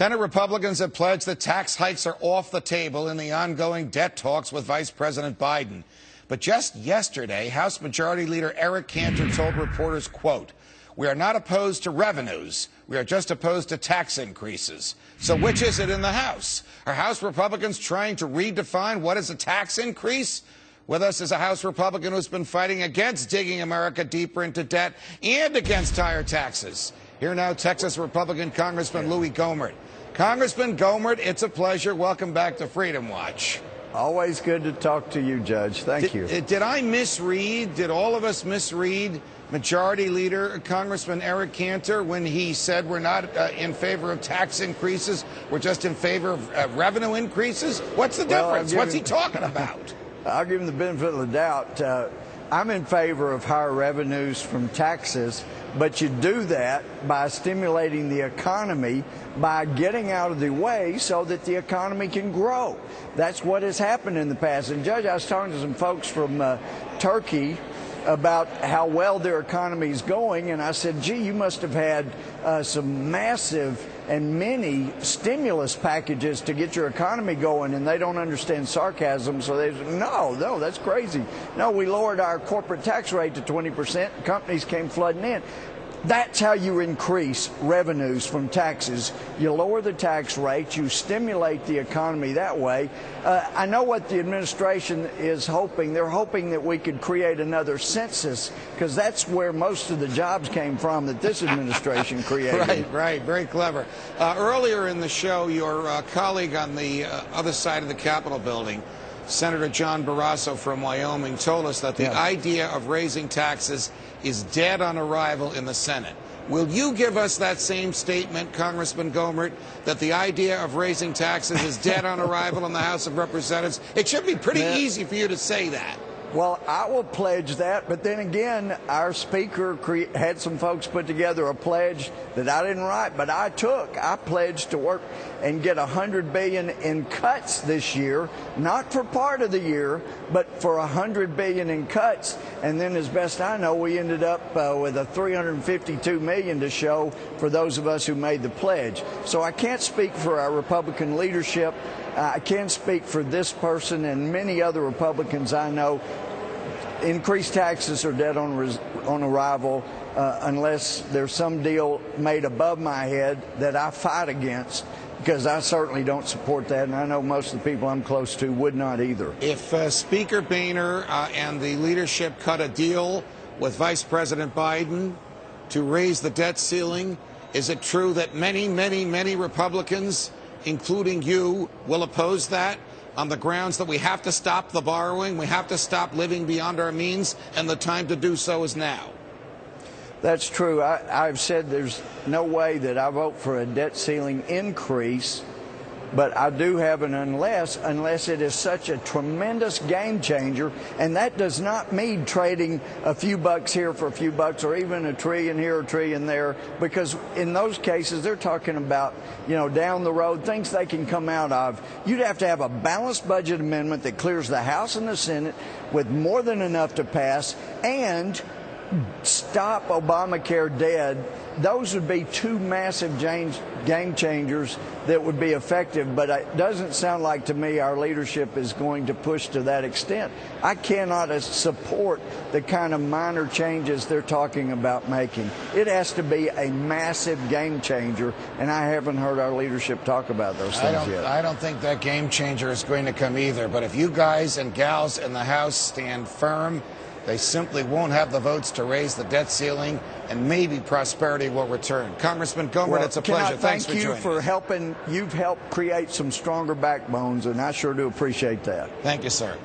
Senate Republicans have pledged that tax hikes are off the table in the ongoing debt talks with Vice President Biden. But just yesterday, House Majority Leader Eric Cantor told reporters, quote, "We are not opposed to revenues. We are just opposed to tax increases." So which is it in the House? Are House Republicans trying to redefine what is a tax increase? With us is a House Republican who's been fighting against digging America deeper into debt and against higher taxes. Here now, Texas Republican Congressman Louie Gohmert. Congressman Gohmert, it's a pleasure. Welcome back to Freedom Watch. Always good to talk to you, Judge. Thank you. Did I misread, did all of us misread Majority Leader Congressman Eric Cantor when he said we're not in favor of tax increases, we're just in favor of revenue increases? What's the difference? What's he talking about? I'll give him the benefit of the doubt. I'm in favor of higher revenues from taxes, but you do that by stimulating the economy, by getting out of the way so that the economy can grow. That's what has happened in the past. And Judge, I was talking to some folks from Turkey about how well their economy is going, and I said, gee, you must have had some massive and many stimulus packages to get your economy going, and they don't understand sarcasm, so they say, no, that's crazy. No, we lowered our corporate tax rate to 20%, companies came flooding in. That's how you increase revenues from taxes. You lower the tax rate, you stimulate the economy that way. I know what the administration is hoping. They're hoping that we could create another census, because that's where most of the jobs came from that this administration created. Right. Very clever. Earlier in the show, your colleague on the other side of the Capitol building, Senator John Barrasso from Wyoming, told us that the idea of raising taxes is dead on arrival in the Senate. Will you give us that same statement, Congressman Gohmert, that the idea of raising taxes is dead on arrival in the House of Representatives? It should be pretty easy for you to say that. Well, I will pledge that, but then again, our speaker had some folks put together a pledge that I didn't write, but I pledged to work and get $100 billion in cuts this year, not for part of the year, but for $100 billion in cuts. And then, as best I know, we ended up with a $352 million to show for those of us who made the pledge. So I can't speak for our Republican leadership. I can speak for this person and many other Republicans I know. Increased taxes are dead on arrival unless there's some deal made above my head that I fight against, because I certainly don't support that, and I know most of the people I'm close to would not either. If Speaker Boehner and the leadership cut a deal with Vice President Biden to raise the debt ceiling, is it true that many Republicans, including you, will oppose that on the grounds that we have to stop the borrowing, we have to stop living beyond our means, and the time to do so is now? That's true. I've said there's no way that I vote for a debt ceiling increase, but I do have an unless it is such a tremendous game changer, and that does not mean trading a few bucks here for a few bucks, or even a trillion here, a trillion there, because in those cases they're talking about, down the road, things they can come out of. You'd have to have a balanced budget amendment that clears the House and the Senate with more than enough to pass, and stop Obamacare dead. Those would be two massive game changers that would be effective, but it doesn't sound like to me our leadership is going to push to that extent. I cannot support the kind of minor changes they're talking about making. It has to be a massive game changer, and I haven't heard our leadership talk about those things yet. I don't think that game changer is going to come either, but if you guys and gals in the House stand firm, they simply won't have the votes to raise the debt ceiling, and maybe prosperity will return. Congressman Gohmert, it's a pleasure. Thanks for joining us. Thank you for helping. You've helped create some stronger backbones, and I sure do appreciate that. Thank you, sir.